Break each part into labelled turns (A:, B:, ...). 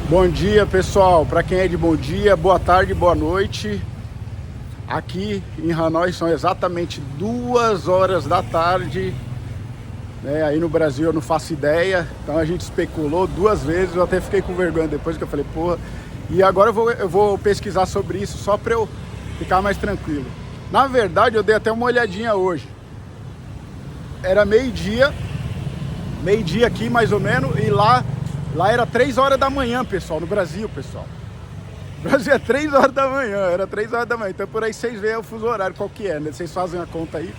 A: Bom dia, pessoal. Para quem é de bom dia, boa tarde, boa noite. Aqui em Hanoi são exatamente 2 horas da tarde. Aí no Brasil eu não faço ideia. Então a gente especulou 2 vezes. Eu até fiquei com vergonha depois, que eu falei, porra. E agora eu vou pesquisar sobre isso só para eu ficar mais tranquilo. Na verdade, eu dei até uma olhadinha hoje. Era meio-dia aqui mais ou menos, e lá era 3 horas da manhã, pessoal, no Brasil, pessoal. No Brasil é 3 horas da manhã, era 3 horas da manhã. Então por aí vocês veem o fuso horário qual que é, né? Vocês fazem a conta aí.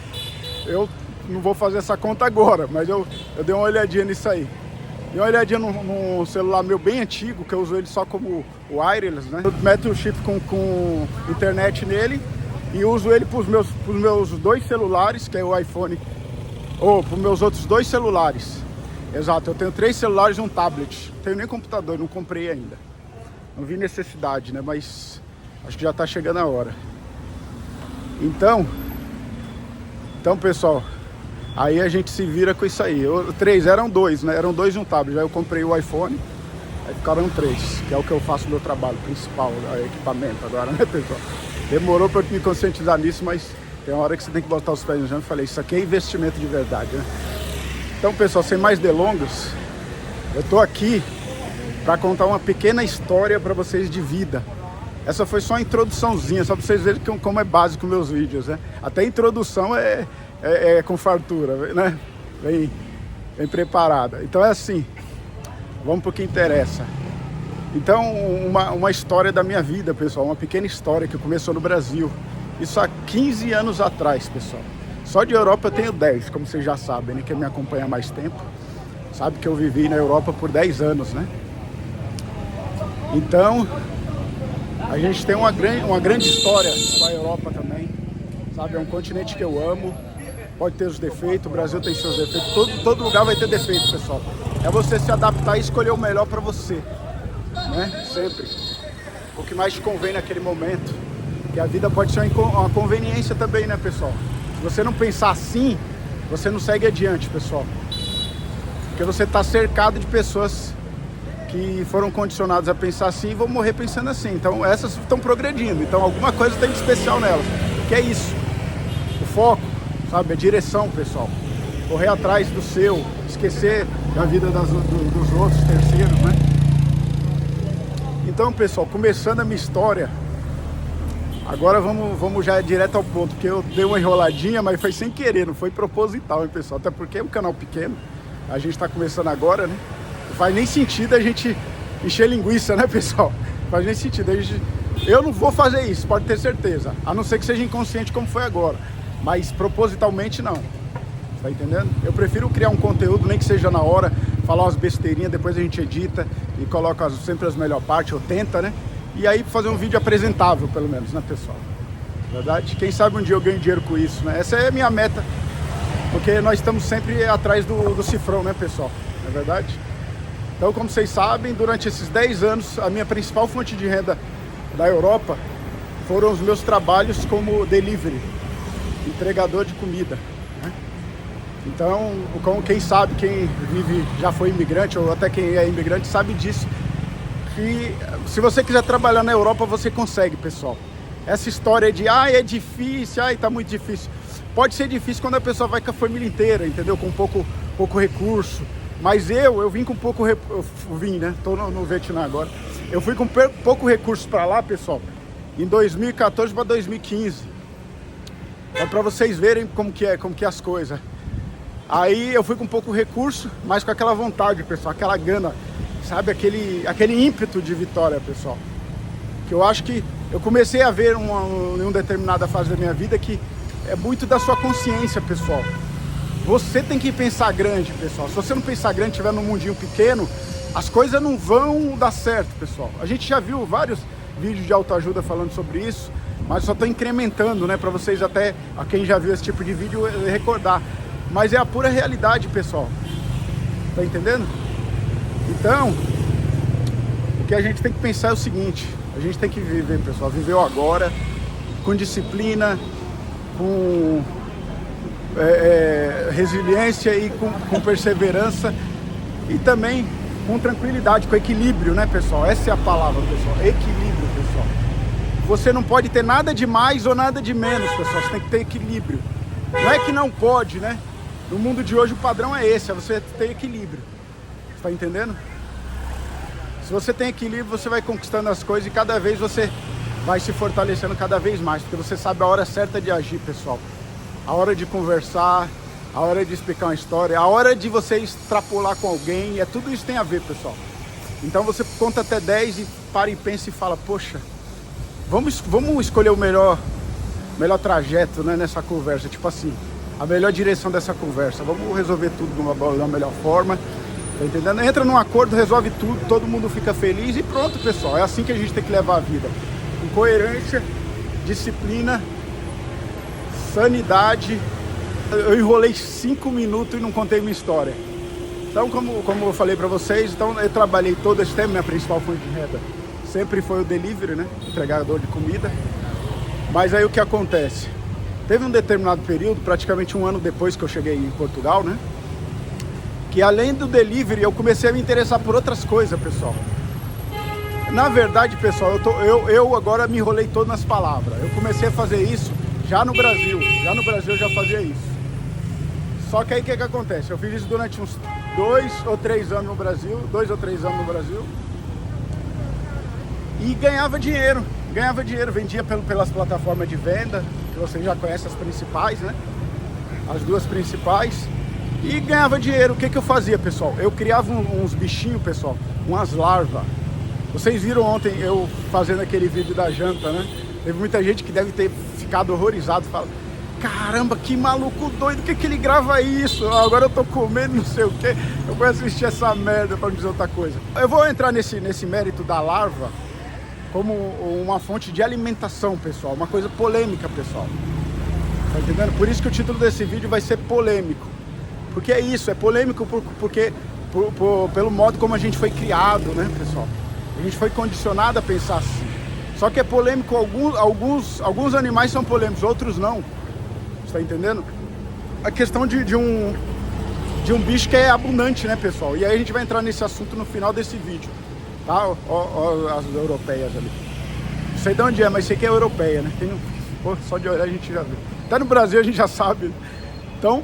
A: Eu não vou fazer essa conta agora, mas eu dei uma olhadinha nisso aí. Dei uma olhadinha num celular meu bem antigo, que eu uso ele só como wireless, né? Eu meto o chip com internet nele e uso ele pros meus 2 celulares, que é o iPhone, ou pros meus outros 2 celulares. Exato, eu tenho 3 celulares e um tablet. Não tenho nem computador, não comprei ainda. Não vi necessidade, né? Mas acho que já tá chegando a hora. Então, pessoal, aí a gente se vira com isso aí. 3, eram 2, né? Eram 2 e um tablet. Aí eu comprei o iPhone, aí ficaram 3, que é o que eu faço no meu trabalho principal, equipamento agora, né, pessoal? Demorou pra eu me conscientizar nisso, mas tem uma hora que você tem que botar os pés no chão e falei, isso aqui é investimento de verdade, né? Então, pessoal, sem mais delongas, eu tô aqui para contar uma pequena história para vocês de vida. Essa foi só uma introduçãozinha, só para vocês verem como é básico meus vídeos, né? Até a introdução é com fartura, né? Bem preparada. Então é assim, vamos pro que interessa. Então, uma história da minha vida, pessoal, uma pequena história que começou no Brasil. Isso há 15 anos atrás, pessoal. Só de Europa eu tenho 10, como vocês já sabem, né? Quem me acompanha há mais tempo sabe que eu vivi na Europa por 10 anos, né? Então, a gente tem uma grande história com a Europa também, sabe? É um continente que eu amo, pode ter os defeitos, o Brasil tem seus defeitos, todo lugar vai ter defeito, pessoal. É você se adaptar e escolher o melhor para você, né? Sempre. O que mais te convém naquele momento, que a vida pode ser uma conveniência também, né, pessoal? Se você não pensar assim, você não segue adiante, pessoal. Porque você está cercado de pessoas que foram condicionadas a pensar assim e vão morrer pensando assim. Então essas estão progredindo. Então alguma coisa tem de especial nelas. Que é isso. O foco, sabe? A direção, pessoal. Correr atrás do seu. Esquecer da vida dos outros, terceiros, né? Então, pessoal, começando a minha história. Agora vamos já direto ao ponto, porque eu dei uma enroladinha, mas foi sem querer, não foi proposital, hein, pessoal? Até porque é um canal pequeno, a gente tá começando agora, né? Não faz nem sentido a gente encher linguiça, né, pessoal? Não faz nem sentido. Eu não vou fazer isso, pode ter certeza. A não ser que seja inconsciente como foi agora. Mas propositalmente não. Tá entendendo? Eu prefiro criar um conteúdo, nem que seja na hora, falar umas besteirinhas, depois a gente edita e coloca sempre as melhores partes, ou tenta, né? E aí fazer um vídeo apresentável, pelo menos, né, pessoal? Verdade? Quem sabe um dia eu ganho dinheiro com isso, né? Essa é a minha meta, porque nós estamos sempre atrás do cifrão, né, pessoal? Não é verdade? Então, como vocês sabem, durante esses 10 anos, a minha principal fonte de renda da Europa foram os meus trabalhos como delivery, entregador de comida, né? Então, quem sabe, quem vive, já foi imigrante, ou até quem é imigrante, sabe disso. E se você quiser trabalhar na Europa, você consegue, pessoal. Essa história de, é difícil, tá muito difícil. Pode ser difícil quando a pessoa vai com a família inteira, entendeu? Com pouco recurso. Mas eu vim com pouco recurso, né? Tô no Vietnã agora. Eu fui com pouco recurso para lá, pessoal, em 2014 para 2015. É para vocês verem como que é as coisas. Aí eu fui com pouco recurso, mas com aquela vontade, pessoal, aquela gana. Sabe, aquele ímpeto de vitória, pessoal. Que eu acho que eu comecei a ver em uma determinada fase da minha vida que é muito da sua consciência, pessoal. Você tem que pensar grande, pessoal. Se você não pensar grande, estiver num mundinho pequeno, as coisas não vão dar certo, pessoal. A gente já viu vários vídeos de autoajuda falando sobre isso, mas só estou incrementando, né, para vocês até, a quem já viu esse tipo de vídeo, recordar. Mas é a pura realidade, pessoal. Tá entendendo? Então, o que a gente tem que pensar é o seguinte, a gente tem que viver, pessoal, viver o agora, com disciplina, com resiliência e com perseverança, e também com tranquilidade, com equilíbrio, né, pessoal? Essa é a palavra, pessoal. Equilíbrio, pessoal. Você não pode ter nada de mais ou nada de menos, pessoal. Você tem que ter equilíbrio. Não é que não pode, né? No mundo de hoje o padrão é esse, é você ter equilíbrio. Você tá entendendo? Se você tem equilíbrio, você vai conquistando as coisas e cada vez você vai se fortalecendo cada vez mais, porque você sabe a hora certa de agir, pessoal. A hora de conversar, a hora de explicar uma história, a hora de você extrapolar com alguém, tudo isso tem a ver, pessoal. Então você conta até 10 e para e pensa e fala, poxa, vamos escolher o melhor trajeto, né, nessa conversa, tipo assim, a melhor direção dessa conversa, vamos resolver tudo de uma melhor forma, tá entendendo? Entra num acordo, resolve tudo, todo mundo fica feliz e pronto, pessoal, é assim que a gente tem que levar a vida, com coerência, disciplina, sanidade. Eu enrolei 5 minutos e não contei minha história. Então, como eu falei pra vocês, então eu trabalhei todo esse tempo, minha principal fonte de renda sempre foi o delivery, né, entregador de comida. Mas aí o que acontece? Teve um determinado período, praticamente um ano depois que eu cheguei em Portugal, né, que além do delivery eu comecei a me interessar por outras coisas, pessoal. Na verdade, pessoal, eu agora me enrolei todo nas palavras. Eu comecei a fazer isso já no Brasil eu já fazia isso. Só que aí o que acontece? Eu fiz isso durante uns 2 ou 3 anos no Brasil, e ganhava dinheiro, vendia pelas plataformas de venda, que vocês já conhecem as principais, né? As 2 principais, e ganhava dinheiro. O que eu fazia, pessoal? Eu criava uns bichinhos, pessoal, umas larvas. Vocês viram ontem eu fazendo aquele vídeo da janta, né? Teve muita gente que deve ter ficado horrorizado, fala, caramba, que maluco doido, que ele grava isso? Agora eu tô comendo não sei o que, eu vou assistir essa merda pra não dizer outra coisa. Eu vou entrar nesse mérito da larva como uma fonte de alimentação, pessoal, uma coisa polêmica, pessoal. Tá entendendo? Por isso que o título desse vídeo vai ser polêmico. Porque é isso, é polêmico pelo modo como a gente foi criado, né, pessoal? A gente foi condicionado a pensar assim. Só que é polêmico, alguns animais são polêmicos, outros não. Você tá entendendo? A questão de um bicho que é abundante, né, pessoal? E aí a gente vai entrar nesse assunto no final desse vídeo, tá? Ó, as europeias ali. Não sei de onde é, mas sei que é europeia, né? Só de olhar a gente já vê. Até no Brasil a gente já sabe. Então,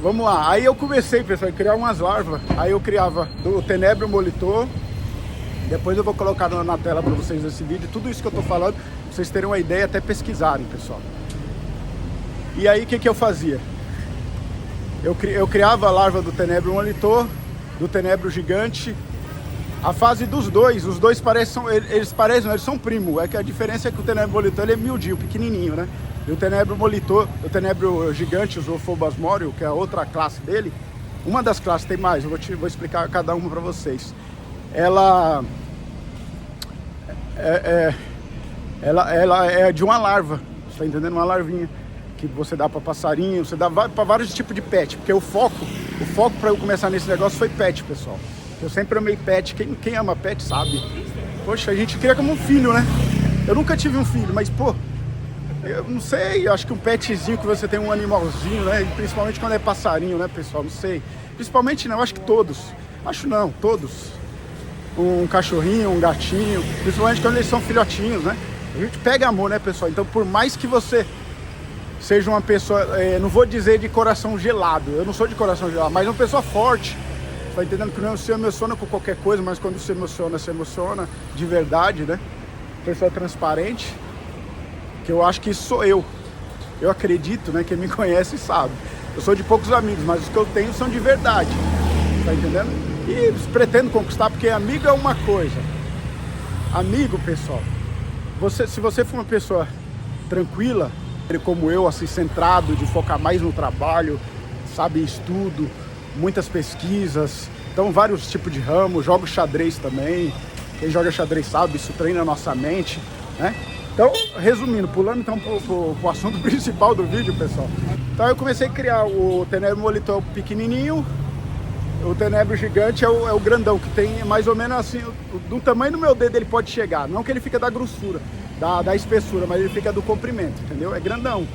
A: vamos lá. Aí eu comecei, pessoal, a criar umas larvas. Aí eu criava do Tenebrio molitor. Depois eu vou colocar na tela para vocês esse vídeo, tudo isso que eu tô falando, pra vocês terem uma ideia, até pesquisarem, pessoal. E aí o que eu fazia? Eu criava a larva do Tenebrio molitor, do Tenebrio gigante. A fase dos dois, os dois eles são primos. É que a diferença é que o Tenebrio molitor ele é miudinho, pequenininho, né? E o Tenebrio molitor, o Tenebrio gigante, o Zoophobos morior, que é a outra classe dele, uma das classes, tem mais, eu vou explicar cada uma para vocês. Ela é de uma larva, você tá entendendo? Uma larvinha que você dá para passarinho, você dá para vários tipos de pet, porque o foco para eu começar nesse negócio foi pet, pessoal. Eu sempre amei pet, quem ama pet sabe. Poxa, a gente cria como um filho, né? Eu nunca tive um filho, mas pô, eu não sei, acho que um petzinho que você tem um animalzinho, né? E principalmente quando é passarinho, né, pessoal? Não sei. Principalmente não, acho que todos. Acho não, todos. Um cachorrinho, um gatinho, principalmente quando eles são filhotinhos, né? A gente pega amor, né, pessoal? Então, por mais que você seja uma pessoa, não vou dizer de coração gelado, eu não sou de coração gelado, mas uma pessoa forte, tá entendendo? Que não se emociona com qualquer coisa, mas quando se emociona de verdade, né? Pessoa transparente, que eu acho que isso sou eu. Eu acredito, né? Quem me conhece sabe. Eu sou de poucos amigos, mas os que eu tenho são de verdade, tá entendendo? E pretendo conquistar, porque amigo é uma coisa. Amigo, pessoal, se você for uma pessoa tranquila, como eu, assim, centrado, de focar mais no trabalho, sabe, estudo, muitas pesquisas, então vários tipos de ramos, jogo xadrez também, quem joga xadrez sabe, isso treina a nossa mente, né? Então, resumindo, pulando então pro assunto principal do vídeo, pessoal. Então eu comecei a criar o Tenebrio molitor pequenininho, o Tenebrio gigante é o grandão, que tem mais ou menos assim, do tamanho do meu dedo ele pode chegar. Não que ele fica da grossura, da espessura, mas ele fica do comprimento, entendeu? É grandão.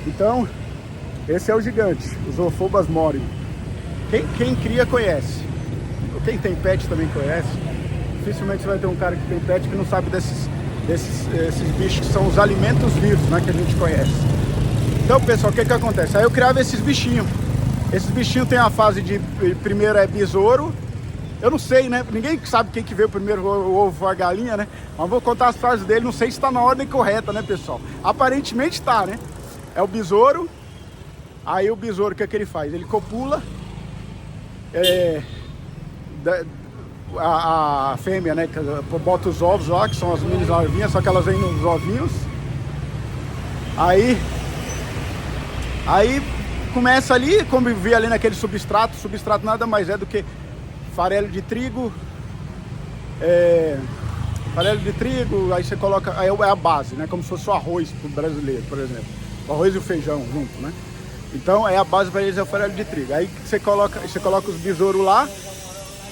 A: Então, esse é o gigante, o Zoophobos morior. Quem cria conhece. quem tem pet também conhece. Dificilmente você vai ter um cara que tem pet que não sabe desses bichos que são os alimentos vivos, né, que a gente conhece. Então, pessoal, o que acontece? Aí eu criava esses bichinhos. Esses bichinhos tem a fase de... Primeiro é besouro. Eu não sei, né? Ninguém sabe quem que veio primeiro, o ovo ou a galinha, né? Mas vou contar as fases dele. Não sei se está na ordem correta, né, pessoal? Aparentemente está, né? É o besouro. Aí o besouro, o que é que ele faz? Ele copula. A fêmea, né? Bota os ovos lá, que são as mini larvinhas, só que elas vêm nos ovinhos. Aí começa ali, conviver ali naquele substrato. Substrato nada mais é do que farelo de trigo. Farelo de trigo, aí você coloca, aí é a base, né? Como se fosse o arroz pro brasileiro, por exemplo. O arroz e o feijão junto, né? Então é a base para eles, é o farelo de trigo. Aí você coloca os besouros lá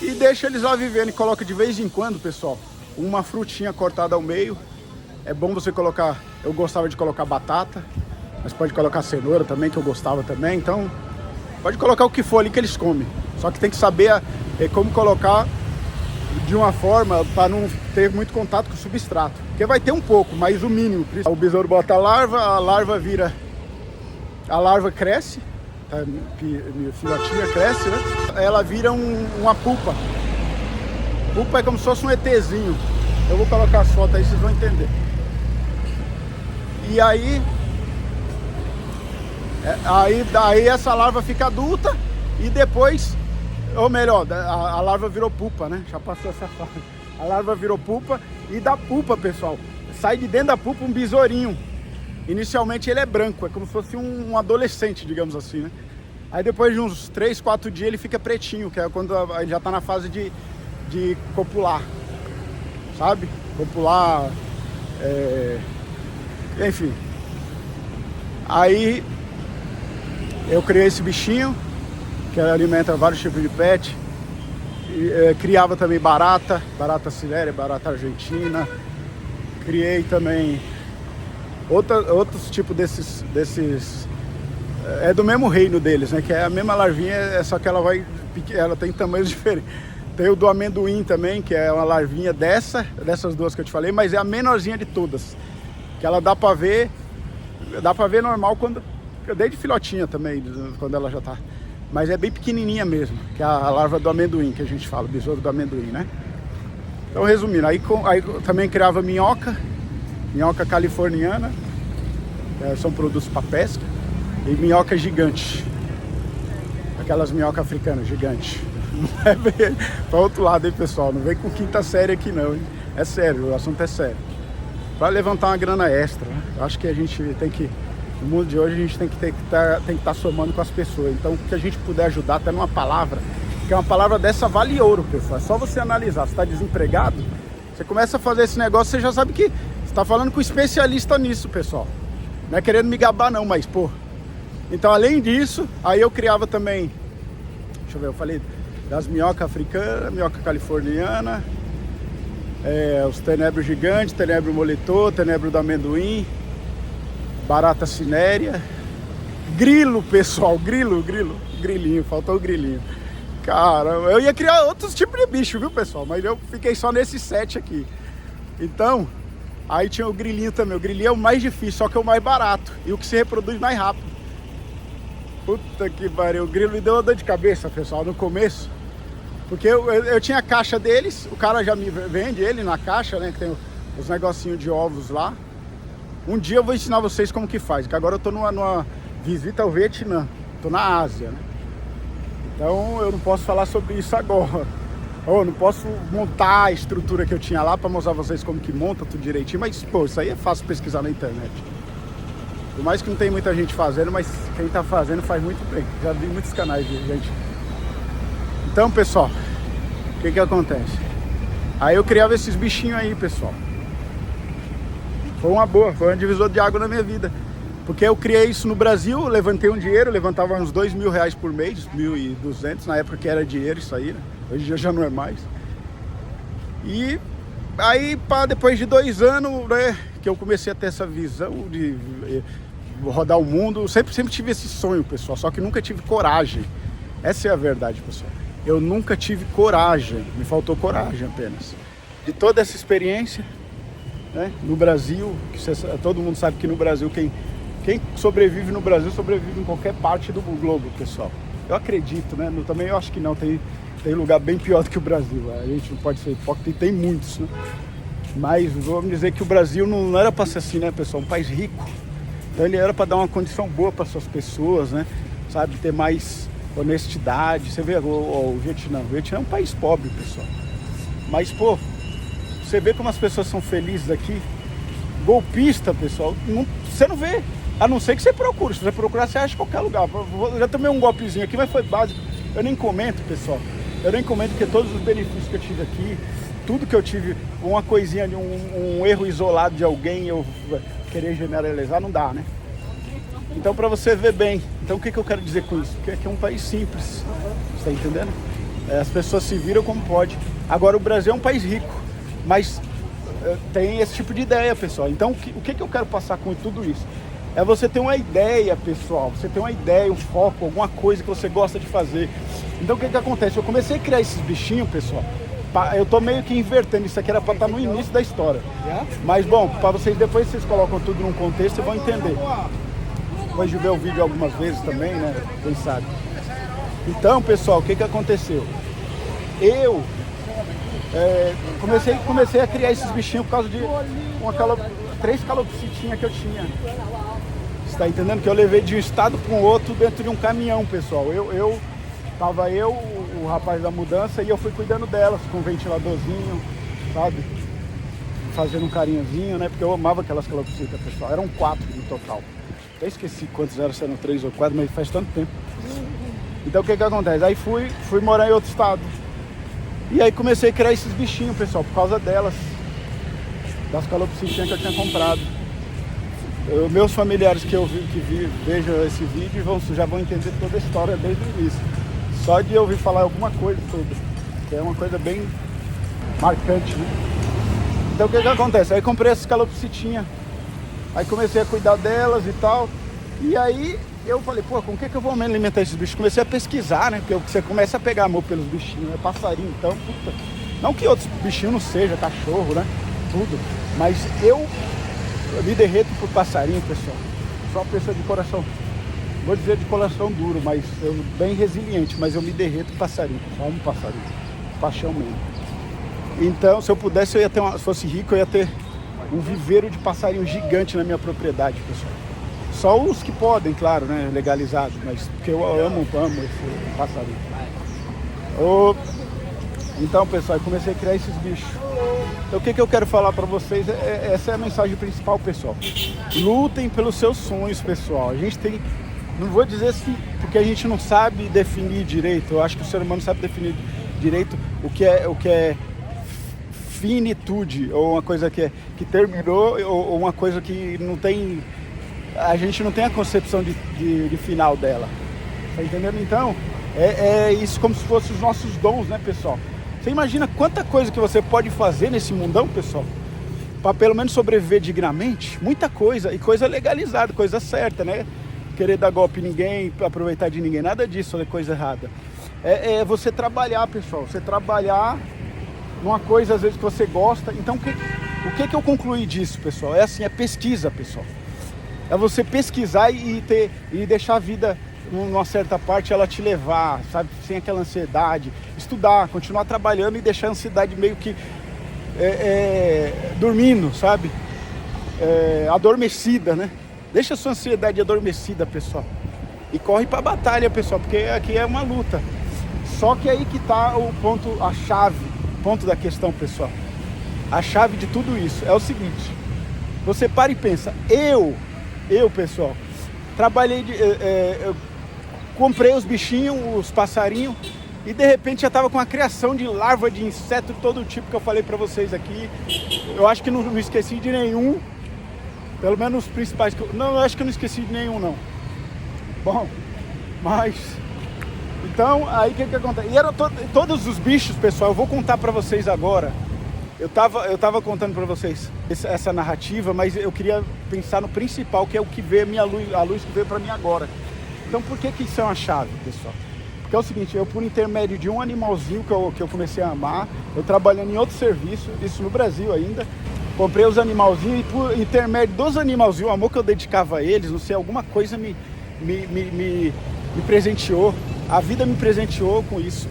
A: e deixa eles lá vivendo. E coloca de vez em quando, pessoal, uma frutinha cortada ao meio. É bom você colocar, eu gostava de colocar batata, mas pode colocar cenoura também, que eu gostava também. Então pode colocar o que for ali que eles comem. Só que tem que saber como colocar de uma forma para não ter muito contato com o substrato. Porque vai ter um pouco, mas o mínimo. O besouro bota a larva vira... A larva cresce, a filhotinha cresce, né? Ela vira uma pupa. Pupa é como se fosse um ETzinho. Eu vou colocar as fotos aí, vocês vão entender. E aí essa larva fica adulta e depois, ou melhor, a larva virou pupa, né? Já passou essa fase. A larva virou pupa e da pupa, pessoal, sai de dentro da pupa um besourinho. Inicialmente ele é branco, é como se fosse um adolescente, digamos assim, né? Aí depois de uns 3, 4 dias ele fica pretinho, que é quando ele já tá na fase de copular, sabe? Copular, enfim. Aí eu criei esse bichinho, que alimenta vários tipos de pet. Criava também barata cinérea, barata argentina. Criei também outros tipos desses é do mesmo reino deles, né? Que é a mesma larvinha, só que ela tem tamanhos diferentes. Tem o do amendoim também, que é uma larvinha dessas duas que eu te falei, mas é a menorzinha de todas. Que ela dá pra ver normal desde filhotinha também, quando ela já tá. Mas é bem pequenininha mesmo, que é a larva do amendoim, que a gente fala, besouro do amendoim, né? Então, resumindo, aí também criava minhoca californiana, são produtos para pesca, e minhoca gigante, aquelas minhocas africanas gigantes. Não é para outro lado, hein, pessoal? Não vem com quinta série aqui não, hein? É sério, o assunto é sério. Para levantar uma grana extra, né? Eu acho que a gente tem que, no mundo de hoje, a gente tem que estar somando com as pessoas. Então, o que a gente puder ajudar, até numa palavra, que é uma palavra dessa vale ouro, pessoal. É só você analisar. Você está desempregado, você começa a fazer esse negócio, você já sabe que você está falando com um especialista nisso, pessoal. Não é querendo me gabar não, mas pô. Então, além disso, aí eu criava também, deixa eu ver, eu falei das minhocas africanas, minhoca californiana, os tenebros gigantes, tenebro moletor, tenebro do amendoim, barata cinérea, grilo, pessoal, grilinho, faltou o grilinho. Cara, eu ia criar outros tipos de bicho, viu, pessoal? Mas eu fiquei só nesses 7 aqui. Então, aí tinha o grilinho também. O grilinho é o mais difícil, só que é o mais barato. E o que se reproduz mais rápido. Puta que pariu. O grilo me deu uma dor de cabeça, pessoal, no começo. Porque eu tinha a caixa deles. O cara já me vende ele na caixa, né? Que tem os negocinhos de ovos lá. Um dia eu vou ensinar vocês como que faz. Que agora eu tô numa visita ao Vietnã. Tô na Ásia, né? Então eu não posso falar sobre isso agora. Eu não posso montar a estrutura que eu tinha lá para mostrar vocês como que monta tudo direitinho. Mas, pô, isso aí é fácil pesquisar na internet. Por mais que não tem muita gente fazendo, mas quem tá fazendo faz muito bem. Já vi muitos canais de gente. Então, pessoal, o que que acontece? Aí eu criava esses bichinhos aí, pessoal. Foi uma boa, foi um divisor de água na minha vida. Porque eu criei isso no Brasil, levantei um dinheiro, levantava uns R$2.000 por mês, 1.200, na época que era dinheiro isso aí, né? Hoje em dia já não é mais. E aí, depois de 2 anos, né, que eu comecei a ter essa visão de rodar o mundo, sempre tive esse sonho, pessoal, só que nunca tive coragem. Essa é a verdade, pessoal. eu nunca tive coragem, me faltou coragem apenas. De toda essa experiência, né, no Brasil, todo mundo sabe que no Brasil, quem sobrevive no Brasil, sobrevive em qualquer parte do globo, pessoal. Eu acredito, né? Também eu acho que não, tem lugar bem pior do que o Brasil. A gente não pode ser hipócrita, e tem muitos, né? Mas vamos dizer que o Brasil não era para ser assim, né, pessoal? Um país rico. Então ele era para dar uma condição boa para suas pessoas, né? Sabe, ter mais honestidade. Você vê o Vietnã. O Vietnã é um país pobre, pessoal. Mas, pô, você vê como as pessoas são felizes aqui. Golpista, pessoal, você não vê. A não ser que você procure. Se você procurar, você acha em qualquer lugar. Eu já tomei um golpezinho aqui, mas foi básico. Eu nem comento, pessoal. Eu nem comento porque todos os benefícios que eu tive aqui, tudo que eu tive, uma coisinha, um erro isolado de alguém, eu querer generalizar, não dá, né? Então, para você ver bem. Então, o que eu quero dizer com isso? Que aqui é um país simples. Você tá entendendo? As pessoas se viram como pode. Agora, o Brasil é um país rico, mas tem esse tipo de ideia, pessoal. Então, o que eu quero passar com tudo isso? É você ter uma ideia, pessoal. Você ter uma ideia, um foco, alguma coisa que você gosta de fazer. Então, o que acontece? Eu comecei a criar esses bichinhos, pessoal. Eu tô meio que invertendo. Isso aqui era para estar no início da história. Mas, bom, para vocês, depois vocês colocam tudo num contexto e vão entender. Depois de ver o vídeo algumas vezes também, né? Quem sabe. Então, pessoal, o que aconteceu? Eu comecei a criar esses bichinhos por causa de 3 calopsitinhas que eu tinha. Você tá entendendo? Que eu levei de um estado para um outro dentro de um caminhão, pessoal. Tava o rapaz da mudança, e eu fui cuidando delas com um ventiladorzinho, sabe? Fazendo um carinhozinho, né? Porque eu amava aquelas calopsitas, pessoal. Eram 4 no total. Até esqueci quantos eram, se eram 3 ou 4, mas faz tanto tempo. Então o que acontece? Aí fui morar em outro estado. E aí comecei a criar esses bichinhos, pessoal, por causa delas. Das calopsitinhas que eu tinha comprado. Meus familiares que vejam esse vídeo já vão entender toda a história desde o início. Só de ouvir falar alguma coisa sobre. Que é uma coisa bem marcante, né? Então o que acontece? Aí comprei essas calopsitinhas. Aí comecei a cuidar delas e tal. E aí eu falei, pô, com o que eu vou me alimentar esses bichos? Comecei a pesquisar, né? Porque você começa a pegar amor pelos bichinhos, é passarinho, então, puta. Não que outros bichinhos não sejam, cachorro, né? Tudo. Mas eu me derreto por passarinho, pessoal. Sou uma pessoa de coração, vou dizer de coração duro, mas eu bem resiliente, mas eu me derreto por passarinho. Só um passarinho. Paixão mesmo. Então, se eu pudesse, se fosse rico, eu ia ter um viveiro de passarinho gigante na minha propriedade, pessoal. Só os que podem, claro, né, legalizados, mas porque eu amo esse passarinho. Então, pessoal, eu comecei a criar esses bichos. Então, o que eu quero falar para vocês, essa é a mensagem principal, pessoal. Lutem pelos seus sonhos, pessoal. A gente tem, não vou dizer assim, porque a gente não sabe definir direito. Eu acho que o ser humano sabe definir direito o que é finitude, ou uma coisa que terminou, ou uma coisa que não tem, a gente não tem a concepção de final dela, tá entendendo? Então, é isso como se fossem os nossos dons, né, pessoal? Você imagina quanta coisa que você pode fazer nesse mundão, pessoal, para pelo menos sobreviver dignamente? Muita coisa, e coisa legalizada, coisa certa, né? Querer dar golpe em ninguém, aproveitar de ninguém, nada disso é coisa errada. É você trabalhar, pessoal, você trabalhar numa coisa às vezes que você gosta. Então o que eu concluí disso, pessoal? É assim, é pesquisa, pessoal. É você pesquisar e deixar a vida, numa certa parte, ela te levar, sabe? Sem aquela ansiedade. Estudar, continuar trabalhando e deixar a ansiedade meio que dormindo, sabe? Adormecida, né? Deixa a sua ansiedade adormecida, pessoal. E corre pra batalha, pessoal, porque aqui é uma luta. Só que aí que tá o ponto, a chave. Ponto da questão, pessoal. A chave de tudo isso é o seguinte: você para e pensa, eu pessoal, trabalhei eu comprei os bichinhos, os passarinhos, e de repente já tava com a criação de larva de inseto, todo tipo que eu falei pra vocês aqui. Eu acho que não esqueci de nenhum, pelo menos os principais. Não, eu acho que eu não esqueci de nenhum, não. Bom, mas então, aí o que acontece? E eram todos os bichos, pessoal, eu vou contar pra vocês agora. Eu tava contando pra vocês essa narrativa, mas eu queria pensar no principal, que é o que veio a luz que veio pra mim agora. Então, por que isso é uma chave, pessoal? que é o seguinte, eu por intermédio de um animalzinho que eu comecei a amar, eu trabalhando em outro serviço, isso no Brasil ainda, comprei os animalzinhos e por intermédio dos animalzinhos, o amor que eu dedicava a eles, não sei, alguma coisa me presenteou, a vida me presenteou com isso,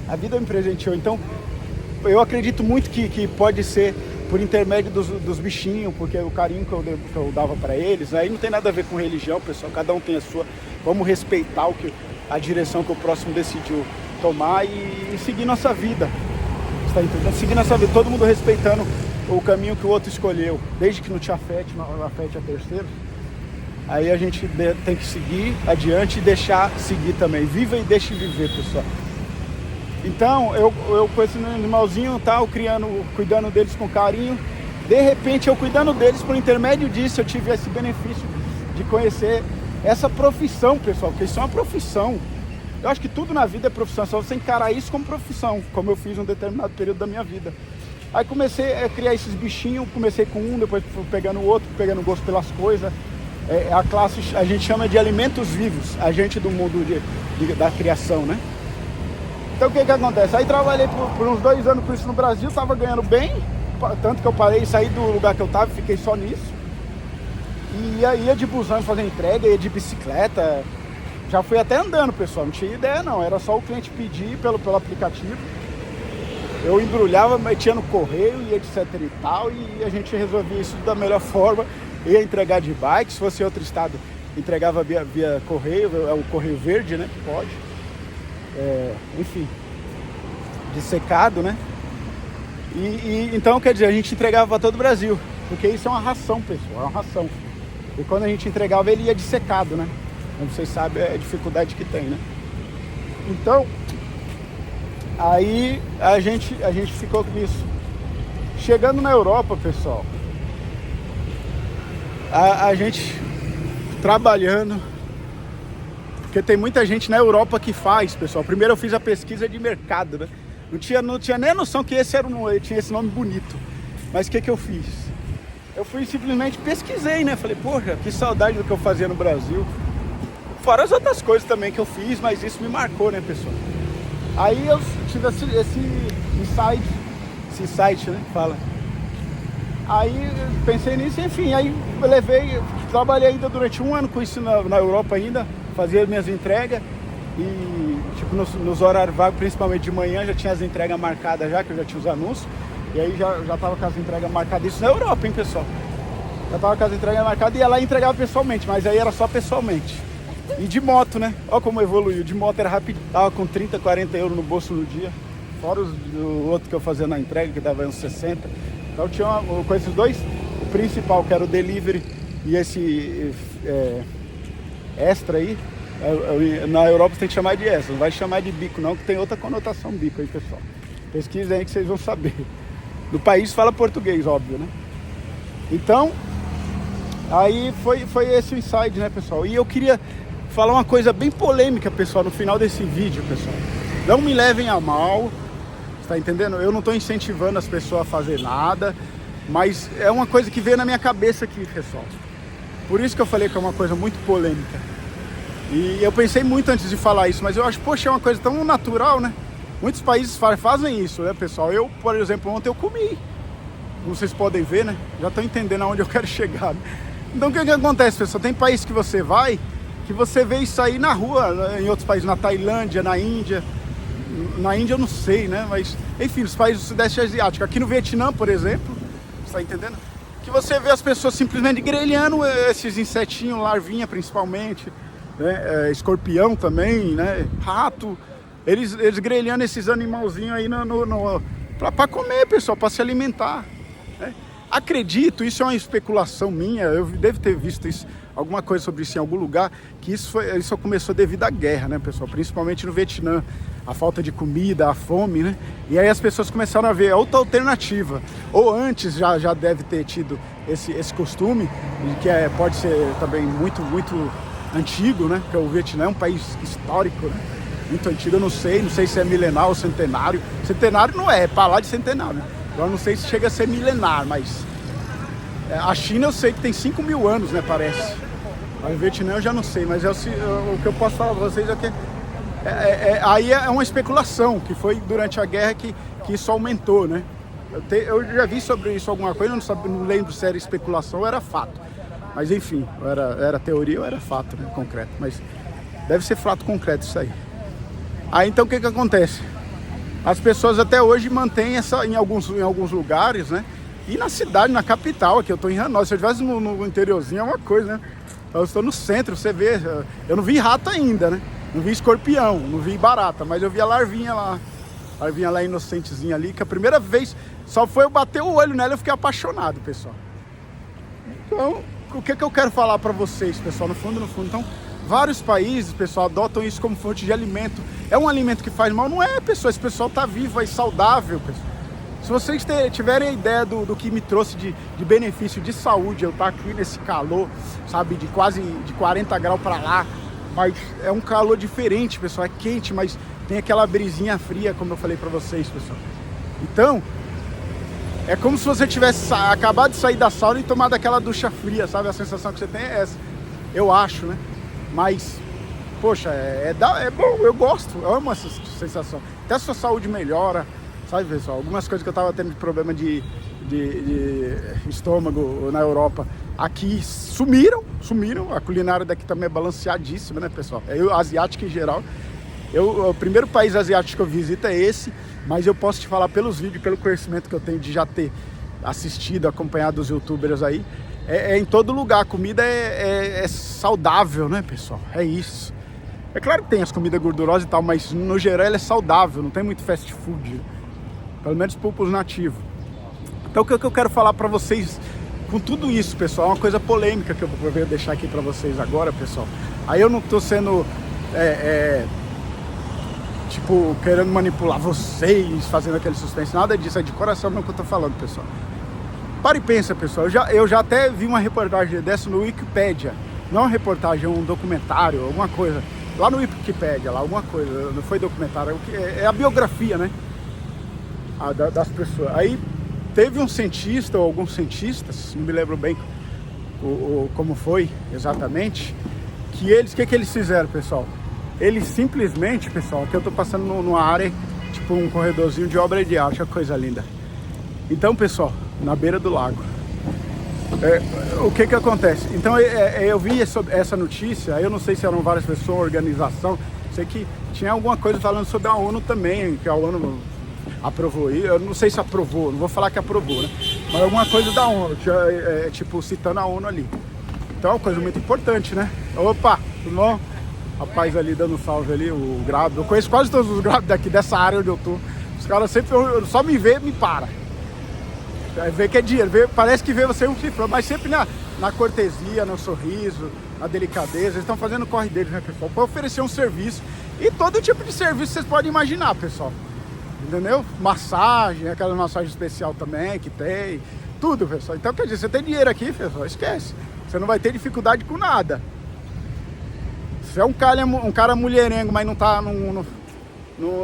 A: a vida me presenteou, então eu acredito muito que pode ser por intermédio dos bichinhos, porque o carinho que eu dava para eles, aí não tem nada a ver com religião, pessoal, cada um tem a sua, vamos respeitar a direção que o próximo decidiu tomar e seguir nossa vida, está entendendo? Seguir nossa vida, todo mundo respeitando o caminho que o outro escolheu, desde que não te afete, não afete a terceiros, aí a gente tem que seguir adiante e deixar seguir também, viva e deixe viver, pessoal. Então, eu com esse animalzinho, tal, cuidando deles com carinho, de repente eu cuidando deles, por intermédio disso, eu tive esse benefício de conhecer essa profissão, pessoal, porque isso é uma profissão. Eu acho que tudo na vida é profissão, só você encarar isso como profissão, como eu fiz em um determinado período da minha vida. Aí comecei a criar esses bichinhos, comecei com um, depois fui pegando o outro, pegando gosto pelas coisas. A classe, a gente chama de alimentos vivos, a gente do mundo da criação, né? Então o que acontece? Aí trabalhei por uns 2 anos com isso no Brasil, estava ganhando bem, tanto que eu parei, saí do lugar que eu estava, fiquei só nisso. E ia de busão fazer entrega, ia de bicicleta, já fui até andando, pessoal, não tinha ideia não, era só o cliente pedir pelo aplicativo. Eu embrulhava, metia no correio e etc e tal, e a gente resolvia isso da melhor forma, ia entregar de bike, se fosse outro estado, entregava via correio, é o correio verde, né, que pode. Enfim, de secado, né? Então, quer dizer, a gente entregava para todo o Brasil, porque isso é uma ração, pessoal, é uma ração. E quando a gente entregava, ele ia de secado, né? Como vocês sabem, é a dificuldade que tem, né? Então, aí a gente ficou com isso. Chegando na Europa, pessoal, a gente trabalhando, porque tem muita gente na Europa que faz, pessoal. Primeiro eu fiz a pesquisa de mercado, né? Não tinha nem a noção que esse era tinha esse nome bonito. Mas o que eu fiz? Eu fui simplesmente pesquisei, né? Falei, poxa, que saudade do que eu fazia no Brasil. Fora as outras coisas também que eu fiz, mas isso me marcou, né, pessoal? Aí eu tive esse insight, né? Fala. Aí pensei nisso, enfim, aí eu trabalhei ainda durante 1 ano com isso na Europa ainda, fazia minhas entregas e tipo nos horários vagos, principalmente de manhã, já tinha as entregas marcadas já, que eu já tinha os anúncios, e aí já tava com as entregas marcadas, isso na Europa, hein, pessoal? Já tava com as entregas marcadas e ia lá e entregava pessoalmente, mas aí era só pessoalmente. E de moto, né? Olha como evoluiu, de moto era rápido, tava com 30, 40 euros no bolso no dia, fora o outro que eu fazia na entrega, que dava uns 60. Então tinha com esses dois, o principal que era o delivery e esse extra aí, na Europa você tem que chamar de extra, não vai chamar de bico não, que tem outra conotação bico aí, pessoal. Pesquisem aí que vocês vão saber. No país fala português, óbvio, né? Então, aí foi esse o insight, né, pessoal? E eu queria falar uma coisa bem polêmica, pessoal, no final desse vídeo, pessoal. Não me levem a mal, tá entendendo? Eu não tô incentivando as pessoas a fazer nada, mas é uma coisa que veio na minha cabeça aqui, pessoal. Por isso que eu falei que é uma coisa muito polêmica. E eu pensei muito antes de falar isso, mas eu acho, poxa, é uma coisa tão natural, né? Muitos países fazem isso, né, pessoal? Eu, por exemplo, ontem eu comi. Como vocês podem ver, né? Já estão entendendo aonde eu quero chegar, né? Então o que acontece, pessoal? Tem país que você vai, que você vê isso aí na rua, em outros países, na Tailândia, na Índia. Na Índia eu não sei, né? Mas, enfim, os países do Sudeste Asiático. Aqui no Vietnã, por exemplo, você tá entendendo? Que você vê as pessoas simplesmente grelhando esses insetinhos, larvinha principalmente, né? Escorpião também, né? Rato. Eles grelhando esses animalzinhos aí pra comer, pessoal, pra se alimentar, né? Acredito, isso é uma especulação minha, eu devo ter visto isso, alguma coisa sobre isso em algum lugar, que isso começou devido à guerra, né, pessoal? Principalmente no Vietnã, a falta de comida, a fome, né? E aí as pessoas começaram a ver outra alternativa. Ou antes já deve ter tido esse costume, que pode ser também muito, muito antigo, né? Porque o Vietnã é um país histórico, né? Muito antigo, eu não sei se é milenar ou centenário. Centenário não é para lá de centenário. Eu não sei se chega a ser milenar, mas a China eu sei que tem 5.000 anos, né, parece. O Vietnã eu já não sei, mas o que eu posso falar para vocês é que Aí é uma especulação, que foi durante a guerra que isso aumentou, né? Eu já vi sobre isso alguma coisa, não lembro se era especulação ou era fato. Mas enfim, era teoria ou era fato, né? Concreto. Mas deve ser fato concreto isso aí. Aí então o que acontece? As pessoas até hoje mantêm em alguns lugares, né? E na cidade, na capital, aqui eu estou em Hanoi. Se eu estivesse no interiorzinho é uma coisa, né? Eu estou no centro, você vê. Eu não vi rato ainda, né? Não vi escorpião, não vi barata, mas eu vi a larvinha lá. A larvinha lá inocentezinha ali, que a primeira vez só foi eu bater o olho nela e eu fiquei apaixonado, pessoal. Então, o que eu quero falar para vocês, pessoal? No fundo. Então, vários países, pessoal, adotam isso como fonte de alimento. É um alimento que faz mal? Não é, pessoal. Esse pessoal tá vivo aí, saudável, pessoal. Se vocês tiverem a ideia do que me trouxe de benefício de saúde, eu estar aqui nesse calor, sabe, de quase de 40 graus para lá, mas é um calor diferente, pessoal, é quente, mas tem aquela brisinha fria, como eu falei para vocês, pessoal. Então, é como se você tivesse acabado de sair da sauna e tomado aquela ducha fria, sabe? A sensação que você tem é essa, eu acho, né? Mas, poxa, é bom, eu gosto, eu amo essa sensação. Até a sua saúde melhora, sabe, pessoal? Algumas coisas que eu tava tendo de problema de estômago na Europa, aqui sumiram. A culinária daqui também é balanceadíssima, né, pessoal? Asiática em geral. O primeiro país asiático que eu visito é esse, mas eu posso te falar pelos vídeos, pelo conhecimento que eu tenho de já ter assistido, acompanhado os youtubers aí, em todo lugar. A comida é saudável, né, pessoal? É isso. É claro que tem as comidas gordurosas e tal, mas no geral ela é saudável, não tem muito fast food, pelo menos para os nativos. Então o que eu quero falar para vocês com tudo isso, pessoal, é uma coisa polêmica que eu vou deixar aqui para vocês agora, pessoal. Aí eu não tô sendo tipo, querendo manipular vocês, fazendo aquele suspense, nada disso, é de coração mesmo que eu tô falando, pessoal. Para e pensa, pessoal, eu já até vi uma reportagem dessa no Wikipedia, não uma reportagem, um documentário, alguma coisa, lá no Wikipedia, lá, alguma coisa, não foi documentário, é a biografia, né, das pessoas. Aí teve um cientista, ou alguns cientistas, não me lembro bem como foi exatamente, que eles fizeram, pessoal? Eles simplesmente, pessoal, aqui eu tô passando numa área, tipo um corredorzinho de obra de arte, olha que coisa linda. Então, pessoal, na beira do lago, o que acontece? Então, eu vi essa notícia, eu não sei se eram várias pessoas, organização, sei que tinha alguma coisa falando sobre a ONU também, que a ONU aprovou, eu não sei se aprovou, não vou falar que aprovou, né? Mas alguma coisa da ONU, tipo, citando a ONU ali. Então é uma coisa muito importante, né? Opa, tudo bom? Rapaz ali dando salve ali, o grávido. Eu conheço quase todos os grávidos daqui dessa área onde eu tô. Os caras sempre, só me vê, me para. Vê que é dinheiro, parece que vê você um cifrão, mas sempre na cortesia, no sorriso, na delicadeza. Eles estão fazendo o corre deles, né, pessoal? Para oferecer um serviço. E todo tipo de serviço vocês podem imaginar, pessoal. Entendeu? Massagem, aquela massagem especial também que tem. Tudo, pessoal. Então, quer dizer, você tem dinheiro aqui, pessoal, esquece. Você não vai ter dificuldade com nada. Se é um cara mulherengo, mas não tá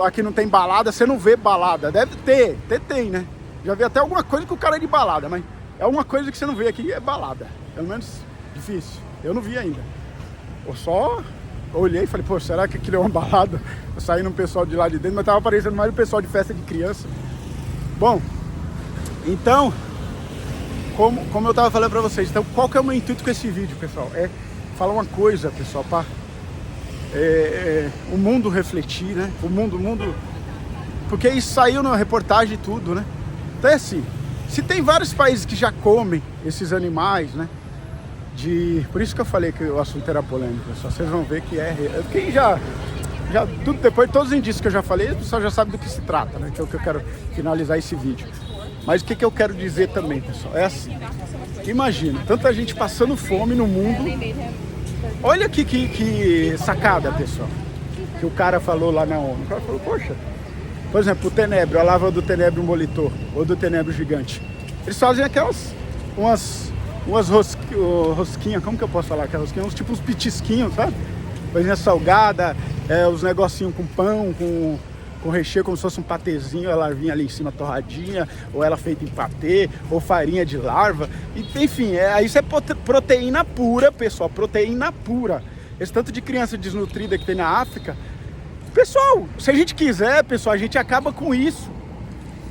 A: aqui não tem balada, você não vê balada. Deve ter, tem, né? Já vi até alguma coisa que o cara é de balada, mas é uma coisa que você não vê aqui, é balada. Pelo menos difícil. Eu não vi ainda. Eu só olhei e falei, pô, será que aquilo é uma balada? Eu saí no pessoal de lá de dentro, mas tava aparecendo mais o pessoal de festa de criança. Bom, então, como eu tava falando pra vocês, então qual que é o meu intuito com esse vídeo, pessoal? É falar uma coisa, pessoal, para o mundo refletir, né? O mundo, porque isso saiu na reportagem e tudo, né? Então é assim, se tem vários países que já comem esses animais, né? Por isso que eu falei que o assunto era polêmico, pessoal. Vocês vão ver que quem já tudo depois de todos os indícios que eu já falei, o pessoal já sabe do que se trata, né? Que é o que eu quero finalizar esse vídeo. Mas o que eu quero dizer também, pessoal, é assim, imagina, tanta gente passando fome no mundo. Olha que sacada, pessoal, que o cara falou lá na ONU. O cara falou, poxa, por exemplo, o tenebro, a lava do tenebro molitor, ou do tenebro gigante. Eles fazem aquelas, umas rosquinhas, como que eu posso falar? Aquelas rosquinhas, tipo uns petisquinhos, sabe? Coisinha salgada, os negocinhos com pão, com recheio, como se fosse um patezinho, a larvinha ali em cima torradinha, ou ela feita em patê, ou farinha de larva, enfim, isso é proteína pura, pessoal, proteína pura. Esse tanto de criança desnutrida que tem na África, Pessoal, se a gente quiser, pessoal, a gente acaba com isso.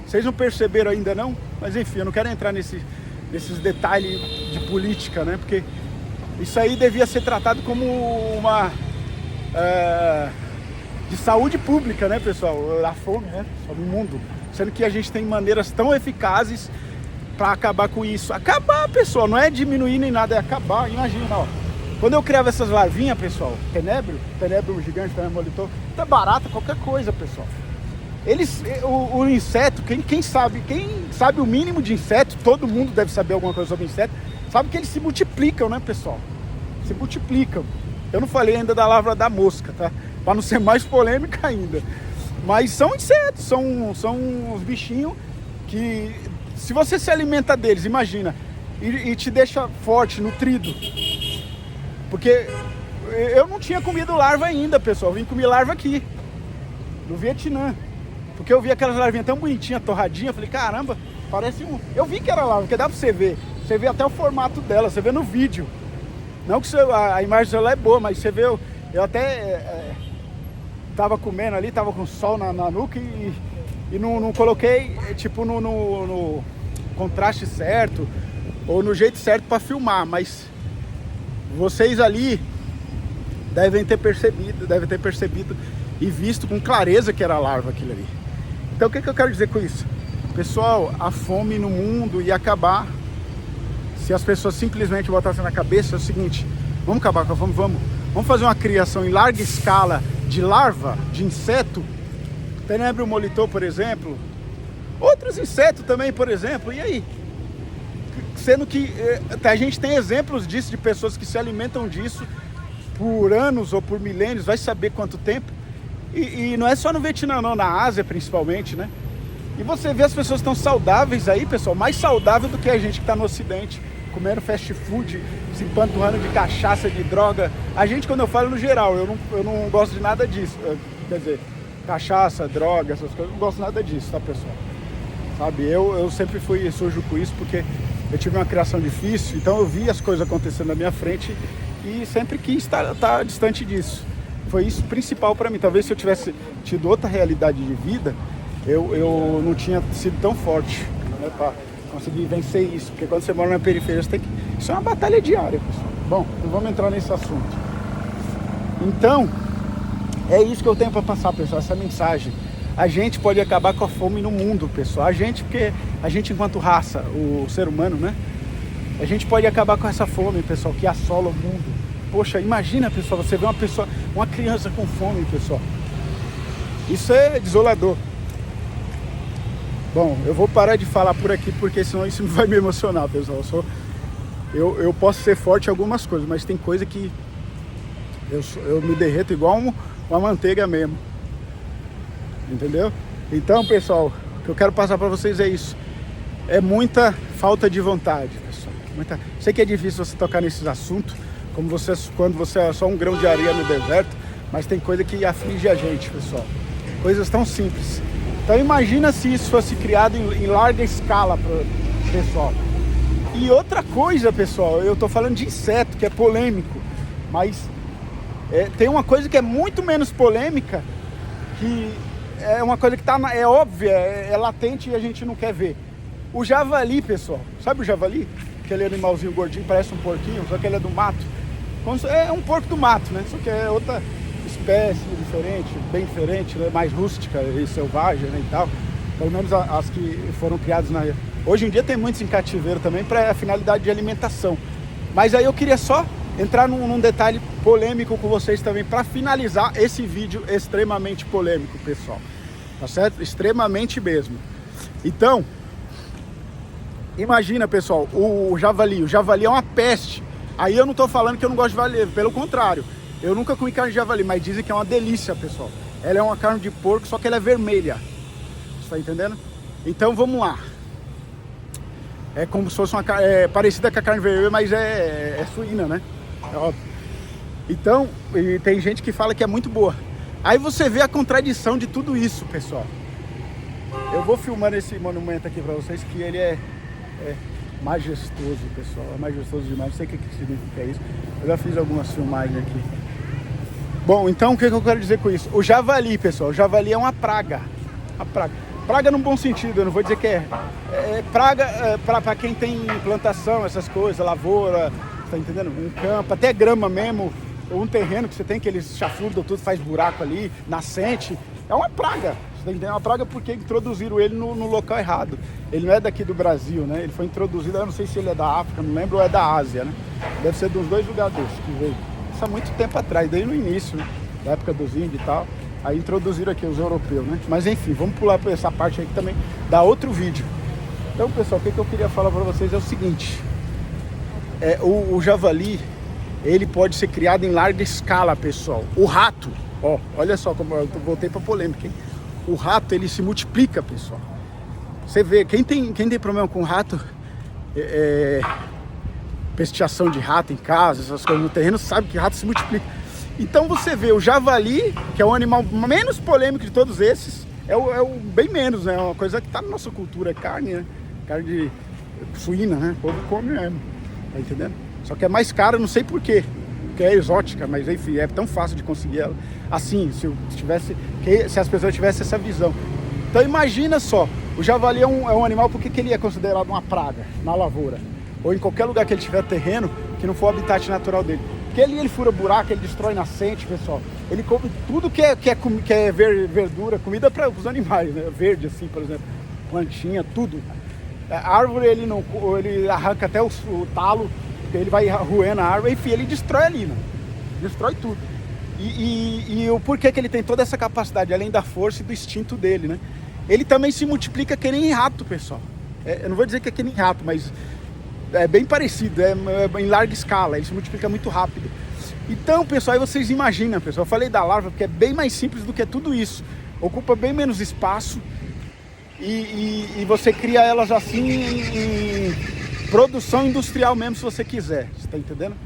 A: Vocês não perceberam ainda não? Mas enfim, eu não quero entrar nesses detalhes de política, né? Porque isso aí devia ser tratado como uma... de saúde pública, né, pessoal? A fome, né, no mundo. Sendo que a gente tem maneiras tão eficazes para acabar com isso. Acabar, pessoal, não é diminuir nem nada, é acabar. Imagina, ó. Quando eu criava essas larvinhas, pessoal, tenebro gigante, tenebro molitor, tá barata, qualquer coisa, pessoal. Eles, o inseto, quem sabe o mínimo de inseto, todo mundo deve saber alguma coisa sobre inseto, sabe que eles se multiplicam, né, pessoal? Se multiplicam. Eu não falei ainda da lavra da mosca, tá? Para não ser mais polêmica ainda. Mas são insetos, são os bichinhos que, se você se alimenta deles, imagina, e te deixa forte, nutrido. Porque eu não tinha comido larva ainda, pessoal. Eu vim comer larva aqui, no Vietnã. Porque eu vi aquelas larvinhas tão bonitinhas, torradinhas. Falei, caramba, parece um... Eu vi que era larva, porque dá pra você ver. Você vê até o formato dela, você vê no vídeo. Não que a imagem do celular é boa, mas você vê... Eu até tava comendo ali, tava com sol na nuca e não coloquei, tipo, no contraste certo ou no jeito certo para filmar, mas vocês ali devem ter percebido e visto com clareza que era larva aquilo ali. Então o que eu quero dizer com isso? Pessoal, a fome no mundo ia acabar se as pessoas simplesmente botassem na cabeça o seguinte: vamos acabar com a fome, vamos fazer uma criação em larga escala de larva, de inseto, tenebro molitor, por exemplo, outros insetos também, por exemplo, e aí? Sendo que a gente tem exemplos disso, de pessoas que se alimentam disso por anos ou por milênios, vai saber quanto tempo, e não é só no Vietnã não, na Ásia principalmente, né? E você vê as pessoas tão saudáveis aí, pessoal, mais saudável do que a gente que está no Ocidente, comendo fast food, se empanturrando de cachaça, de droga. A gente, quando eu falo no geral, eu não gosto de nada disso. Quer dizer, cachaça, droga, essas coisas, eu não gosto nada disso, tá, pessoal? Sabe, eu sempre fui sujo com isso, porque eu tive uma criação difícil, então eu vi as coisas acontecendo na minha frente e sempre quis estar distante disso. Foi isso principal para mim. Talvez se eu tivesse tido outra realidade de vida, eu não tinha sido tão forte, né, para conseguir vencer isso, porque quando você mora na periferia, você tem que... Isso é uma batalha diária, pessoal. Bom, não vamos entrar nesse assunto. Então, é isso que eu tenho para passar, pessoal, essa mensagem. A gente pode acabar com a fome no mundo, pessoal. A gente, porque a gente enquanto raça, o ser humano, né? A gente pode acabar com essa fome, pessoal, que assola o mundo. Poxa, imagina, pessoal, você vê uma criança com fome, pessoal. Isso é desolador. Bom, eu vou parar de falar por aqui, porque senão isso vai me emocionar, pessoal. Eu posso ser forte em algumas coisas, mas tem coisa que eu me derreto igual uma manteiga mesmo. Entendeu? Então, pessoal, o que eu quero passar para vocês é isso. É muita falta de vontade, pessoal. Sei que é difícil você tocar nesses assuntos, quando você é só um grão de areia no deserto, mas tem coisa que aflige a gente, pessoal. Coisas tão simples. Então imagina se isso fosse criado em larga escala, pessoal. E outra coisa, pessoal, eu tô falando de inseto, que é polêmico, mas tem uma coisa que é muito menos polêmica, que é uma coisa que é óbvia, é latente e a gente não quer ver. O javali, pessoal, sabe o javali? Aquele animalzinho gordinho, parece um porquinho, só que ele é do mato. É um porco do mato, né? Só que é outra espécie diferente, bem diferente, né? Mais rústica e selvagem, né, e tal. Pelo menos as que foram criadas na... Hoje em dia tem muitos em cativeiro também para a finalidade de alimentação. Mas aí eu queria só entrar num detalhe polêmico com vocês também, para finalizar esse vídeo extremamente polêmico, pessoal. Tá certo? Extremamente mesmo. Então, imagina, pessoal, o javali. O javali é uma peste. Aí eu não tô falando que eu não gosto de javali, pelo contrário. Eu nunca comi carne de javali, mas dizem que é uma delícia, pessoal. Ela é uma carne de porco, só que ela é vermelha. Você tá entendendo? Então vamos lá. É como se fosse uma carne parecida com a carne vermelha, mas é suína, né? É óbvio. Então, e tem gente que fala que é muito boa. Aí você vê a contradição de tudo isso, pessoal. Eu vou filmando esse monumento aqui pra vocês, que ele é majestoso, pessoal. É majestoso demais. Não sei o que significa isso. Eu já fiz algumas filmagens aqui. Bom, então o que eu quero dizer com isso? O javali, pessoal, o javali é uma praga. Uma praga. Praga num bom sentido, eu não vou dizer que é praga para quem tem plantação, essas coisas, lavoura, tá entendendo? Um campo, até grama mesmo, ou um terreno que você tem que eles chafurdam tudo, faz buraco ali, nascente. É uma praga. Você tem que entender, é uma praga porque introduziram ele no local errado. Ele não é daqui do Brasil, né? Ele foi introduzido, eu não sei se ele é da África, não lembro, ou é da Ásia, né? Deve ser dos dois lugares que veio. Isso há muito tempo atrás, desde o início, né? Da época dos índios e tal. Aí introduziram aqui os europeus, né? Mas enfim, vamos pular para essa parte aí que também dá outro vídeo. Então, pessoal, o que eu queria falar para vocês é o seguinte. O javali, ele pode ser criado em larga escala, pessoal. O rato, ó, olha só como eu voltei para polêmica, hein? O rato, ele se multiplica, pessoal. Você vê, quem tem problema com rato, pestiação de rato em casa, essas coisas no terreno, sabe que rato se multiplica. Então você vê o javali, que é o animal menos polêmico de todos esses, é o bem menos, né? É uma coisa que tá na nossa cultura, é carne, né? Carne de suína, né? O povo come mesmo, tá entendendo? Só que é mais cara, não sei porquê, porque é exótica, mas enfim, é tão fácil de conseguir ela. Assim, se as pessoas tivessem essa visão. Então imagina só, o javali é um animal, por que ele é considerado uma praga na lavoura? Ou em qualquer lugar que ele tiver terreno, que não for o habitat natural dele. Porque ele fura buraco, ele destrói nascente, pessoal. Ele come tudo que é verdura, comida para os animais, né? Verde, assim, por exemplo. Plantinha, tudo. A árvore, ele arranca até o talo, ele vai roendo a árvore, enfim, ele destrói ali, né? Destrói tudo. E o porquê que ele tem toda essa capacidade, além da força e do instinto dele, né? Ele também se multiplica que nem rato, pessoal. Eu não vou dizer que é que nem rato, mas é bem parecido, em larga escala, ele se multiplica muito rápido. Então, pessoal, aí vocês imaginam, pessoal, eu falei da larva porque é bem mais simples do que tudo isso. Ocupa bem menos espaço e você cria elas assim em produção industrial mesmo, se você quiser, você tá entendendo?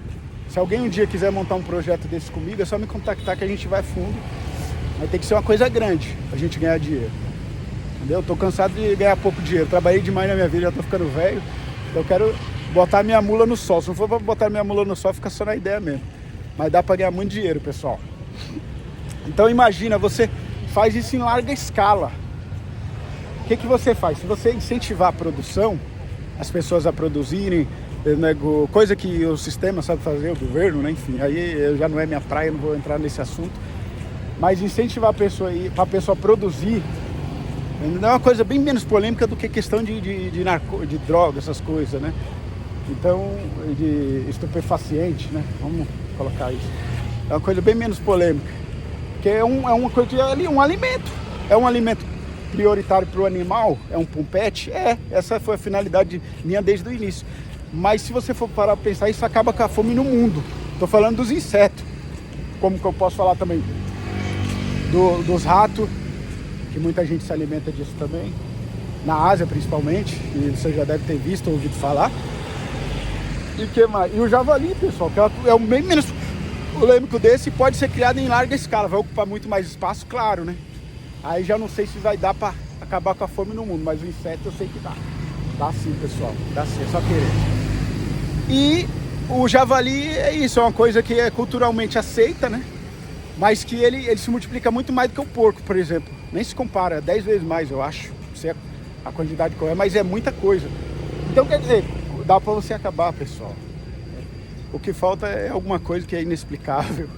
A: Se alguém um dia quiser montar um projeto desse comigo, é só me contactar que a gente vai fundo. Vai ter que ser uma coisa grande pra gente ganhar dinheiro. Entendeu? Eu tô cansado de ganhar pouco dinheiro, trabalhei demais na minha vida, já tô ficando velho. Então eu quero botar minha mula no sol. Se não for pra botar minha mula no sol, fica só na ideia mesmo. Mas dá pra ganhar muito dinheiro, pessoal. Então imagina, você faz isso em larga escala. O que você faz? Se você incentivar a produção, as pessoas a produzirem, né, coisa que o sistema sabe fazer, o governo, né, enfim, aí já não é minha praia, não vou entrar nesse assunto. Mas incentivar a pessoa para a pessoa produzir é uma coisa bem menos polêmica do que questão de droga, essas coisas, né? Então, de estupefaciente, né? Vamos colocar isso. É uma coisa bem menos polêmica. Porque é uma coisa de um alimento. É um alimento prioritário para o animal, é um pet, essa foi a finalidade minha desde o início. Mas se você for parar para pensar, isso acaba com a fome no mundo. Estou falando dos insetos, como que eu posso falar também dos ratos, que muita gente se alimenta disso também, na Ásia principalmente, e você já deve ter visto ou ouvido falar. E que mais? E o javali, pessoal, que é o bem menos polêmico desse, pode ser criado em larga escala, vai ocupar muito mais espaço, claro, né? Aí já não sei se vai dar para acabar com a fome no mundo, mas o inseto eu sei que dá. Dá sim, pessoal, dá sim, é só querer. E o javali é isso, é uma coisa que é culturalmente aceita, né? Mas que ele se multiplica muito mais do que o porco, por exemplo. Nem se compara, 10 vezes mais, eu acho. Não sei a quantidade que é, mas é muita coisa. Então, quer dizer, dá para você acabar, pessoal. O que falta é alguma coisa que é inexplicável.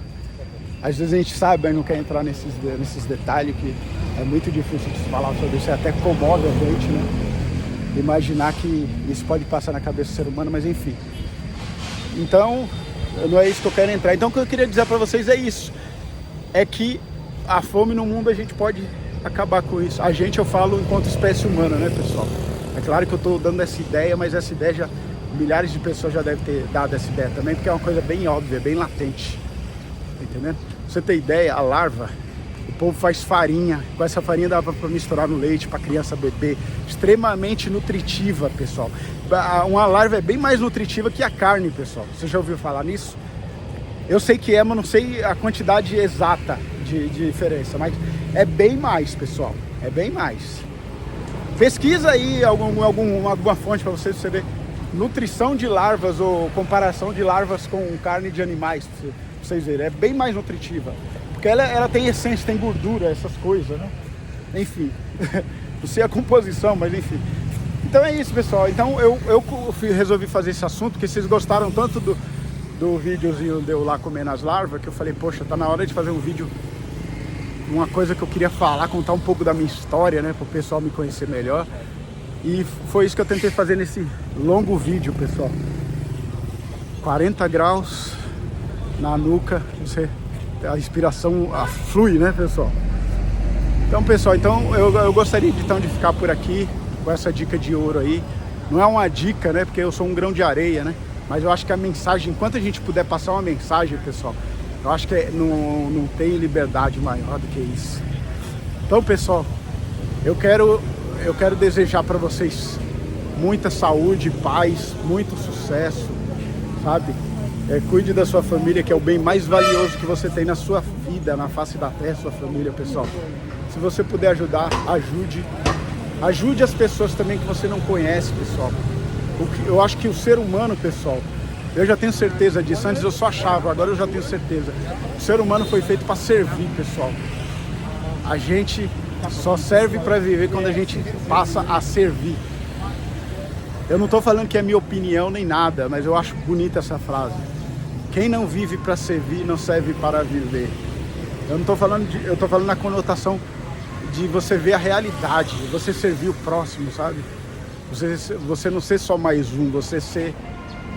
A: Às vezes a gente sabe, mas não quer entrar nesses detalhes, que é muito difícil de se falar sobre isso. Até comove a gente, né? Imaginar que isso pode passar na cabeça do ser humano, mas enfim. Então, não é isso que eu quero entrar. Então, o que eu queria dizer para vocês é isso. É que a fome no mundo a gente pode acabar com isso. A gente, eu falo enquanto espécie humana, né, pessoal? É claro que eu estou dando essa ideia, mas essa ideia já... milhares de pessoas já devem ter dado essa ideia também, porque é uma coisa bem óbvia, bem latente. Entendendo? Pra você ter ideia, a larva, o povo faz farinha. Com essa farinha dá para misturar no leite, para criança beber. Extremamente nutritiva, pessoal. Uma larva é bem mais nutritiva que a carne, pessoal. Você já ouviu falar nisso? Eu sei que é, mas não sei a quantidade exata de diferença. Mas é bem mais, pessoal. É bem mais. Pesquisa aí alguma fonte para você ver nutrição de larvas ou comparação de larvas com carne de animais. Pra vocês verem, é bem mais nutritiva. Porque ela tem essência, tem gordura, essas coisas, né? Enfim, não sei a composição, mas enfim. Então é isso, pessoal. Então eu resolvi fazer esse assunto, porque vocês gostaram tanto do videozinho de eu lá comendo as larvas, que eu falei, poxa, tá na hora de fazer um vídeo, uma coisa que eu queria falar, contar um pouco da minha história, né, para o pessoal me conhecer melhor. E foi isso que eu tentei fazer nesse longo vídeo, pessoal. 40 graus na nuca, a inspiração flui, né, pessoal? Então, pessoal, eu gostaria então de ficar por aqui com essa dica de ouro aí. Não é uma dica, né, porque eu sou um grão de areia, né? Mas eu acho que a mensagem, enquanto a gente puder passar uma mensagem, pessoal, eu acho que não tem liberdade maior do que isso. Então, pessoal, eu quero desejar para vocês muita saúde, paz, muito sucesso, sabe? Cuide da sua família, que é o bem mais valioso que você tem na sua vida, na face da terra, sua família, pessoal. Se você puder ajudar, ajude. Ajude as pessoas também que você não conhece, pessoal. Eu acho que o ser humano, pessoal, eu já tenho certeza disso. Antes eu só achava, agora eu já tenho certeza. O ser humano foi feito para servir, pessoal. A gente só serve para viver quando a gente passa a servir. Eu não estou falando que é minha opinião nem nada, mas eu acho bonita essa frase. Quem não vive para servir, não serve para viver. Eu não estou falando eu estou falando na conotação de você ver a realidade, de você servir o próximo, sabe? Você não ser só mais um, você ser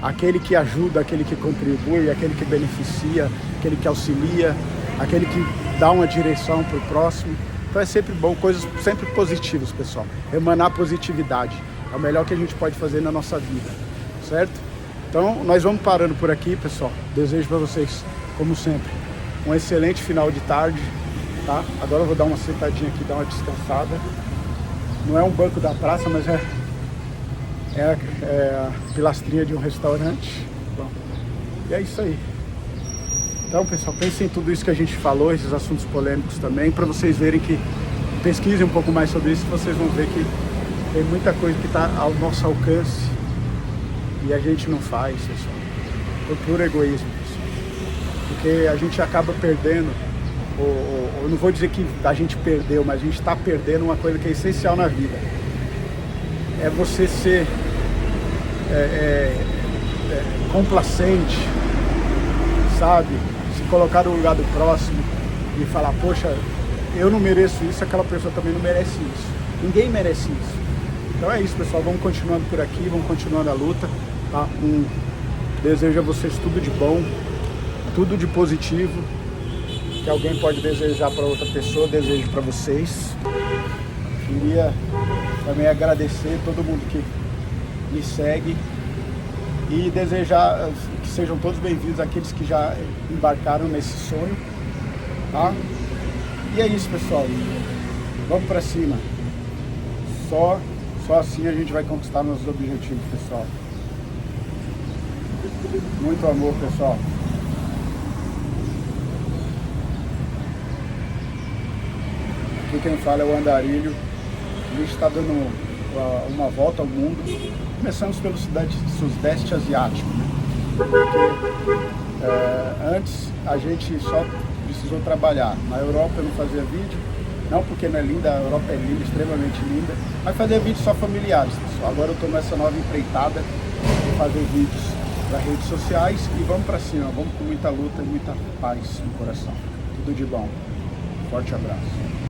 A: aquele que ajuda, aquele que contribui, aquele que beneficia, aquele que auxilia, aquele que dá uma direção para o próximo. Então é sempre bom, coisas sempre positivas, pessoal. Emanar positividade é o melhor que a gente pode fazer na nossa vida, certo? Então nós vamos parando por aqui, pessoal. Desejo para vocês, como sempre, um excelente final de tarde, tá? Agora eu vou dar uma sentadinha aqui, dar uma descansada. Não é um banco da praça, mas é a pilastrinha de um restaurante. Bom, e é isso aí. Então, pessoal, pensem em tudo isso que a gente falou, esses assuntos polêmicos também, para vocês verem que pesquisem um pouco mais sobre isso, vocês vão ver que tem muita coisa que está ao nosso alcance e a gente não faz, pessoal. Por puro egoísmo, pessoal. Porque a gente acaba perdendo, eu não vou dizer que a gente perdeu, mas a gente está perdendo uma coisa que é essencial na vida. É você ser complacente, sabe? Se colocar no lugar do próximo e falar, poxa, eu não mereço isso, aquela pessoa também não merece isso. Ninguém merece isso. Então é isso, pessoal. Vamos continuando por aqui, vamos continuando a luta, tá? Desejo a vocês tudo de bom, tudo de positivo, que alguém pode desejar para outra pessoa, desejo para vocês. Queria também agradecer todo mundo que me segue e desejar que sejam todos bem-vindos aqueles que já embarcaram nesse sonho, tá? E é isso, pessoal. Vamos para cima. Só assim a gente vai conquistar nossos objetivos, pessoal. Muito amor, pessoal. Aqui quem fala é o Andarilho. A gente está dando uma volta ao mundo. Começamos pelo Sudeste Asiático, né? Porque antes a gente só precisou trabalhar. Na Europa eu não fazia vídeo, não porque não é linda, a Europa é linda, extremamente linda, mas fazia vídeos só familiares, pessoal. Agora eu estou nessa nova empreitada de fazer vídeos para redes sociais e vamos para cima, vamos com muita luta e muita paz no coração. Tudo de bom. Forte abraço.